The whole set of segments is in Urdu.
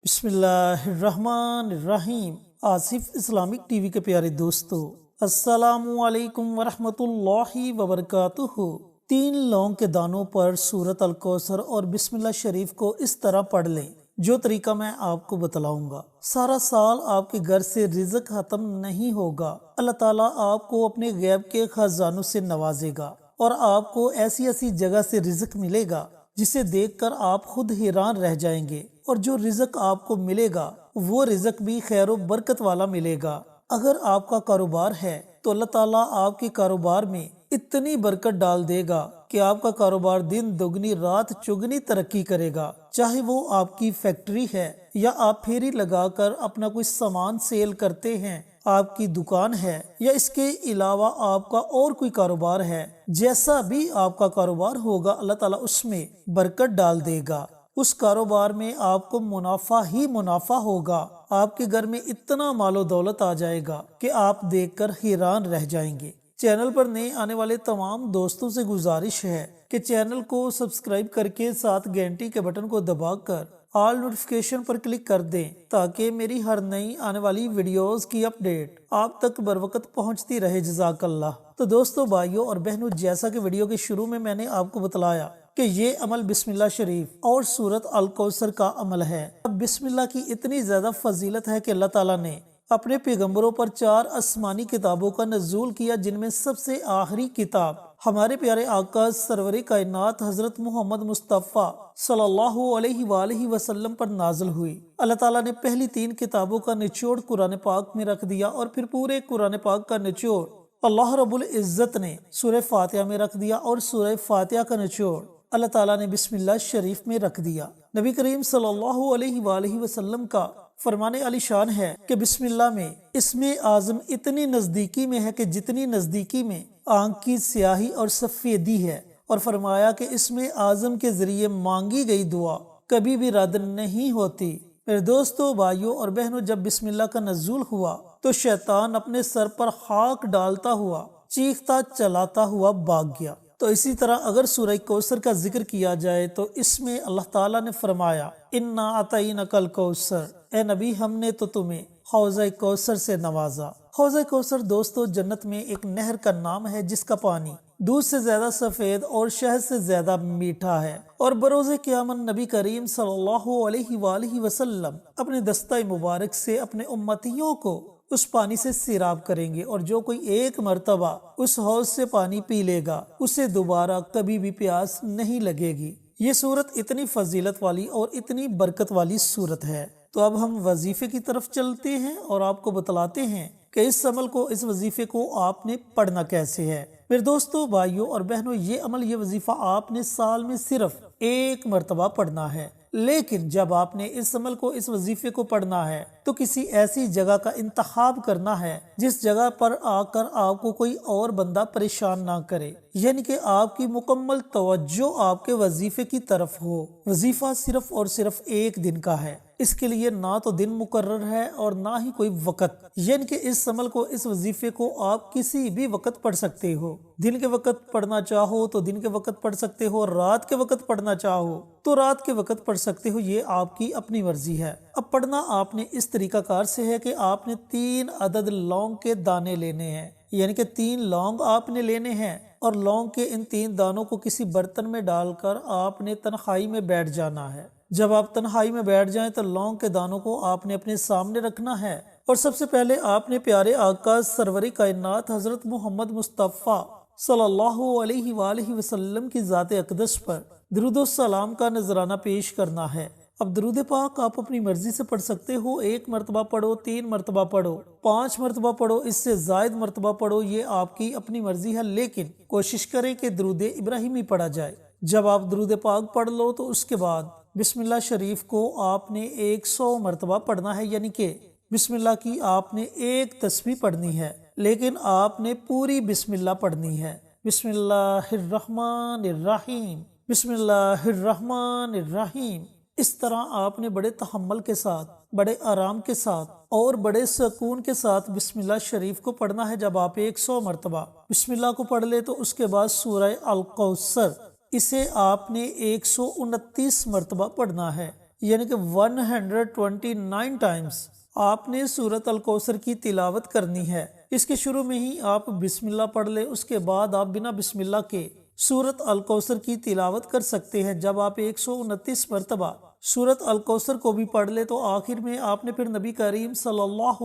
بسم اللہ الرحمن الرحیم۔ آصف اسلامک ٹی وی کے پیارے دوستو، السلام علیکم ورحمۃ اللہ وبرکاتہ۔ 3 لونگ کے دانوں پر سورۃ الکوثر اور بسم اللہ شریف کو اس طرح پڑھ لیں جو طریقہ میں آپ کو بتلاؤں گا۔ سارا سال آپ کے گھر سے رزق ختم نہیں ہوگا۔ اللہ تعالیٰ آپ کو اپنے غیب کے خزانوں سے نوازے گا اور آپ کو ایسی ایسی جگہ سے رزق ملے گا جسے دیکھ کر آپ خود حیران رہ جائیں گے، اور جو رزق آپ کو ملے گا وہ رزق بھی خیر و برکت والا ملے گا۔ اگر آپ کا کاروبار ہے تو اللہ تعالیٰ آپ کے کاروبار میں اتنی برکت ڈال دے گا کہ آپ کا کاروبار دن دگنی رات چگنی ترقی کرے گا۔ چاہے وہ آپ کی فیکٹری ہے یا آپ پھیری لگا کر اپنا کوئی سامان سیل کرتے ہیں، آپ کی دکان ہے یا اس کے علاوہ آپ کا اور کوئی کاروبار ہے، جیسا بھی آپ کا کاروبار ہوگا اللہ تعالیٰ اس میں برکت ڈال دے گا۔ اس کاروبار میں آپ کو منافع ہی منافع ہوگا۔ آپ کے گھر میں اتنا مال و دولت آ جائے گا کہ آپ دیکھ کر حیران رہ جائیں گے۔ چینل پر نئے آنے والے تمام دوستوں سے گزارش ہے کہ چینل کو سبسکرائب کر کے ساتھ گھنٹی کے بٹن کو دبا کر آل نوٹیفیکیشن پر کلک کر دیں تاکہ میری ہر نئی آنے والی ویڈیوز کی اپڈیٹ آپ تک بر وقت پہنچتی رہے۔ جزاک اللہ۔ تو دوستو، بھائیوں اور بہنوں، جیسا کہ ویڈیو کے شروع میں نے آپ کو بتلایا کہ یہ عمل بسم اللہ شریف اور سورۃ الکوثر کا عمل ہے۔ اب بسم اللہ کی اتنی زیادہ فضیلت ہے کہ اللہ تعالیٰ نے اپنے پیغمبروں پر 4 آسمانی کتابوں کا نزول کیا، جن میں سب سے آخری کتاب ہمارے پیارے آقا سرور کائنات حضرت محمد مصطفیٰ صلی اللہ علیہ وآلہ وسلم پر نازل ہوئی۔ اللہ تعالیٰ نے پہلی 3 کتابوں کا نچوڑ قرآن پاک میں رکھ دیا، اور پھر پورے قرآن پاک کا نچوڑ اللہ رب العزت نے سورہ فاتحہ میں رکھ دیا، اور سورہ فاتحہ کا نچوڑ اللہ تعالیٰ نے بسم اللہ شریف میں رکھ دیا۔ نبی کریم صلی اللہ علیہ وآلہ وسلم کا فرمان علی شان ہے کہ بسم اللہ میں اسم اعظم اتنی نزدیکی میں ہے کہ جتنی نزدیکی میں آنکھ کی سیاہی اور سفیدی ہے، اور فرمایا کہ اسم اعظم کے ذریعے مانگی گئی دعا کبھی بھی رد نہیں ہوتی۔ میرے دوستو، بھائیوں اور بہنوں، جب بسم اللہ کا نزول ہوا تو شیطان اپنے سر پر خاک ڈالتا ہوا چیختا چلاتا ہوا بھاگ گیا۔ تو اسی طرح اگر سورہ کوثر کا ذکر کیا جائے تو اس میں اللہ تعالیٰ نے فرمایا انا اعطیناک الکوثر، اے نبی ہم نے تو تمہیں حوض کوثر سے نوازا۔ حوض کوثر دوستو جنت میں ایک نہر کا نام ہے جس کا پانی دودھ سے زیادہ سفید اور شہد سے زیادہ میٹھا ہے، اور بروز قیامت نبی کریم صلی اللہ علیہ وآلہ وسلم اپنے دستہ مبارک سے اپنے امتیوں کو اس پانی سے سیراب کریں گے، اور جو کوئی ایک مرتبہ اس حوض سے پانی پی لے گا اسے دوبارہ کبھی بھی پیاس نہیں لگے گی۔ یہ صورت اتنی فضیلت والی اور اتنی برکت والی صورت ہے۔ تو اب ہم وظیفے کی طرف چلتے ہیں اور آپ کو بتلاتے ہیں کہ اس عمل کو، اس وظیفے کو آپ نے پڑھنا کیسے ہے۔ میرے دوستو، بھائیوں اور بہنوں، یہ عمل، یہ وظیفہ آپ نے سال میں صرف 1 مرتبہ پڑھنا ہے، لیکن جب آپ نے اس عمل کو، اس وظیفے کو پڑھنا ہے تو کسی ایسی جگہ کا انتخاب کرنا ہے جس جگہ پر آ کر آپ کو کوئی اور بندہ پریشان نہ کرے، یعنی کہ آپ کی مکمل توجہ آپ کے وظیفے کی طرف ہو۔ وظیفہ صرف اور صرف 1 دن کا ہے، اس کے لیے نہ تو دن مقرر ہے اور نہ ہی کوئی وقت، یعنی کہ اس عمل کو، اس وظیفے کو آپ کسی بھی وقت پڑھ سکتے ہو۔ دن کے وقت پڑھنا چاہو تو دن کے وقت پڑھ سکتے ہو، رات کے وقت پڑھنا چاہو تو رات کے وقت پڑھ سکتے ہو، یہ آپ کی اپنی مرضی ہے۔ اب پڑھنا آپ نے اس طریقہ کار سے ہے کہ آپ نے 3 عدد لونگ کے دانے لینے ہیں، یعنی کہ 3 لونگ آپ نے لینے ہیں، اور لونگ کے ان 3 دانوں کو کسی برتن میں ڈال کر آپ نے تنہائی میں بیٹھ جانا ہے۔ جب آپ تنہائی میں بیٹھ جائیں تو لونگ کے دانوں کو آپ نے اپنے سامنے رکھنا ہے، اور سب سے پہلے آپ نے پیارے آقا سرور کائنات حضرت محمد مصطفیٰ صلی اللہ علیہ وآلہ وسلم کی ذات اقدس پر درود و سلام کا نذرانہ پیش کرنا ہے۔ اب درود پاک آپ اپنی مرضی سے پڑھ سکتے ہو، 1 مرتبہ پڑھو، 3 مرتبہ پڑھو، 5 مرتبہ پڑھو، اس سے زائد مرتبہ پڑھو، یہ آپ کی اپنی مرضی ہے، لیکن کوشش کریں کہ درود ابراہیمی پڑھا جائے۔ جب آپ درود پاک پڑھ لو تو اس کے بعد بسم اللہ شریف کو آپ نے 100 مرتبہ پڑھنا ہے، یعنی کہ بسم اللہ کی آپ نے 1 تسبیح پڑھنی ہے، لیکن آپ نے پوری بسم اللہ پڑھنی ہے۔ بسم اللہ الرحمن الرحیم، بسم اللہ الرحمن الرحیم۔ اس طرح آپ نے بڑے تحمل کے ساتھ، بڑے آرام کے ساتھ اور بڑے سکون کے ساتھ بسم اللہ شریف کو پڑھنا ہے۔ جب آپ 100 مرتبہ بسم اللہ کو پڑھ لے تو اس کے بعد سورہ الکوثر، اسے آپ نے 129 مرتبہ پڑھنا ہے، یعنی کہ 129 ٹائمز آپ نے سورۃ الکوثر کی تلاوت کرنی ہے۔ اس کے شروع میں ہی آپ بسم اللہ پڑھ لیں، اس کے بعد آپ بنا بسم اللہ کے سورۃ الکوثر کی تلاوت کر سکتے ہیں۔ جب آپ 129 مرتبہ سورۃ الکوثر کو بھی پڑھ لیں تو آخر میں آپ نے پھر نبی کریم صلی اللہ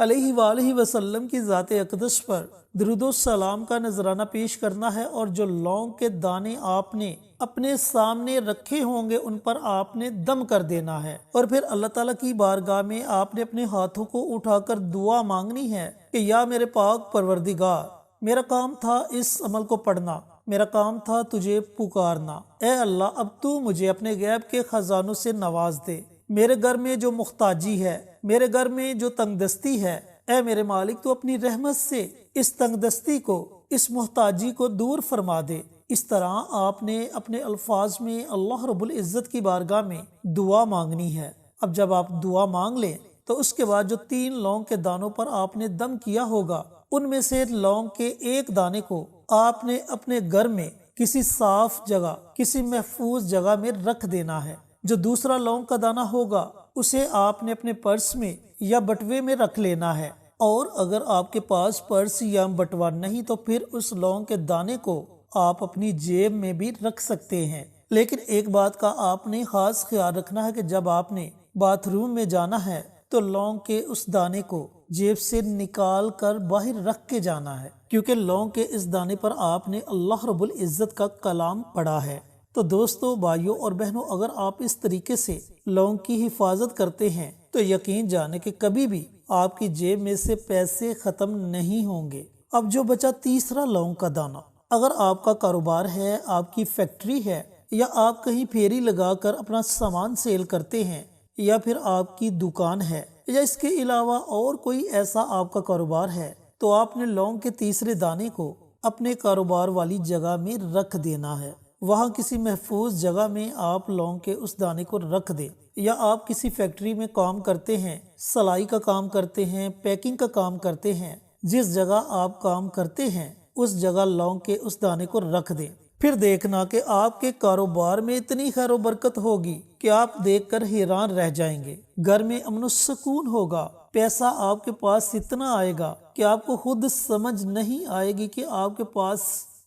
علیہ وآلہ وسلم کی ذات اقدس پر درود و سلام کا نذرانہ پیش کرنا ہے، اور جو لونگ کے دانے آپ نے اپنے سامنے رکھے ہوں گے ان پر آپ نے دم کر دینا ہے، اور پھر اللہ تعالیٰ کی بارگاہ میں آپ نے اپنے ہاتھوں کو اٹھا کر دعا مانگنی ہے کہ یا میرے پاک پروردگار، میرا کام تھا اس عمل کو پڑھنا، میرا کام تھا تجھے پکارنا، اے اللہ اب تو مجھے اپنے غیب کے خزانوں سے نواز دے، میرے گھر میں جو مختاجی ہے، میرے گھر میں جو تنگ دستی ہے، اے میرے مالک تو اپنی رحمت سے اس تنگ دستی کو، اس محتاجی کو دور فرما دے۔ اس طرح آپ نے اپنے الفاظ میں اللہ رب العزت کی بارگاہ میں دعا مانگنی ہے۔ اب جب آپ دعا مانگ لیں تو اس کے بعد جو 3 لونگ کے دانوں پر آپ نے دم کیا ہوگا ان میں سے لونگ کے ایک دانے کو آپ نے اپنے گھر میں کسی صاف جگہ، کسی محفوظ جگہ میں رکھ دینا ہے۔ جو دوسرا لونگ کا دانہ ہوگا اسے آپ نے اپنے پرس میں یا بٹوے میں رکھ لینا ہے، اور اگر آپ کے پاس پرس یا بٹوا نہیں تو پھر اس لونگ کے دانے کو آپ اپنی جیب میں بھی رکھ سکتے ہیں۔ لیکن ایک بات کا آپ نے خاص خیال رکھنا ہے کہ جب آپ نے باتھ روم میں جانا ہے تو لونگ کے اس دانے کو جیب سے نکال کر باہر رکھ کے جانا ہے، کیونکہ لونگ کے اس دانے پر آپ نے اللہ رب العزت کا کلام پڑھا ہے۔ تو دوستو، بھائیوں اور بہنوں، اگر آپ اس طریقے سے لونگ کی حفاظت کرتے ہیں تو یقین جانے کہ کبھی بھی آپ کی جیب میں سے پیسے ختم نہیں ہوں گے۔ اب جو بچا تیسرا لونگ کا دانہ، اگر آپ کا کاروبار ہے، آپ کی فیکٹری ہے، یا آپ کہیں پھیری لگا کر اپنا سامان سیل کرتے ہیں، یا پھر آپ کی دکان ہے، یا اس کے علاوہ اور کوئی ایسا آپ کا کاروبار ہے، تو آپ نے لونگ کے تیسرے دانے کو اپنے کاروبار والی جگہ میں رکھ دینا ہے۔ وہاں کسی محفوظ جگہ میں آپ لونگ کے اس دانے کو رکھ دیں، یا آپ کسی فیکٹری میں کام کرتے ہیں، سلائی کا کام کرتے ہیں، پیکنگ کا کام کرتے ہیں، جس جگہ آپ کام کرتے ہیں اس جگہ لونگ کے اس دانے کو رکھ دیں۔ پھر دیکھنا کہ آپ کے کاروبار میں اتنی خیر و برکت ہوگی کہ آپ دیکھ کر حیران رہ جائیں گے۔ گھر میں امن و سکون ہوگا، پیسہ آپ کے پاس اتنا آئے گا کہ آپ کو خود سمجھ نہیں آئے گی کہ آپ کے پاس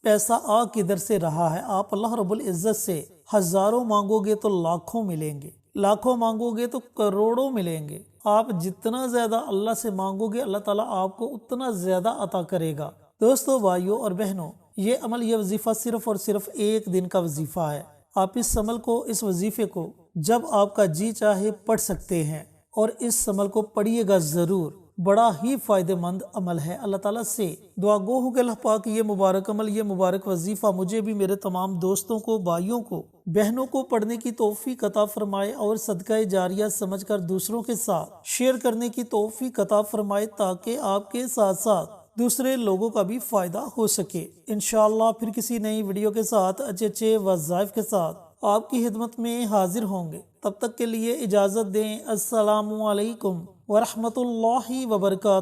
پیسہ آ کدھر سے رہا ہے۔ آپ اللہ رب العزت سے ہزاروں مانگو گے تو لاکھوں ملیں گے، لاکھوں مانگو گے تو کروڑوں ملیں گے۔ آپ جتنا زیادہ اللہ سے مانگو گے اللہ تعالیٰ آپ کو اتنا زیادہ عطا کرے گا۔ دوستو، بھائیوں اور بہنوں، یہ عمل، یہ وظیفہ صرف اور صرف ایک دن کا وظیفہ ہے۔ آپ اس عمل کو، اس وظیفے کو جب آپ کا جی چاہے پڑھ سکتے ہیں، اور اس عمل کو پڑھیے گا ضرور۔ بڑا ہی فائدہ مند عمل ہے۔ اللہ تعالیٰ سے دعا گو ہوں کہ اللہ پاک یہ مبارک عمل، یہ مبارک وظیفہ مجھے بھی، میرے تمام دوستوں کو، بھائیوں کو، بہنوں کو پڑھنے کی توفیق عطا فرمائے، اور صدقہ جاریہ سمجھ کر دوسروں کے ساتھ شیئر کرنے کی توفیق عطا فرمائے، تاکہ آپ کے ساتھ ساتھ دوسرے لوگوں کا بھی فائدہ ہو سکے۔ انشاءاللہ پھر کسی نئی ویڈیو کے ساتھ، اچھے وظائف کے ساتھ آپ کی خدمت میں حاضر ہوں گے۔ تب تک کے لیے اجازت دیں۔ السلام علیکم ورحمۃ اللہ وبرکاتہ۔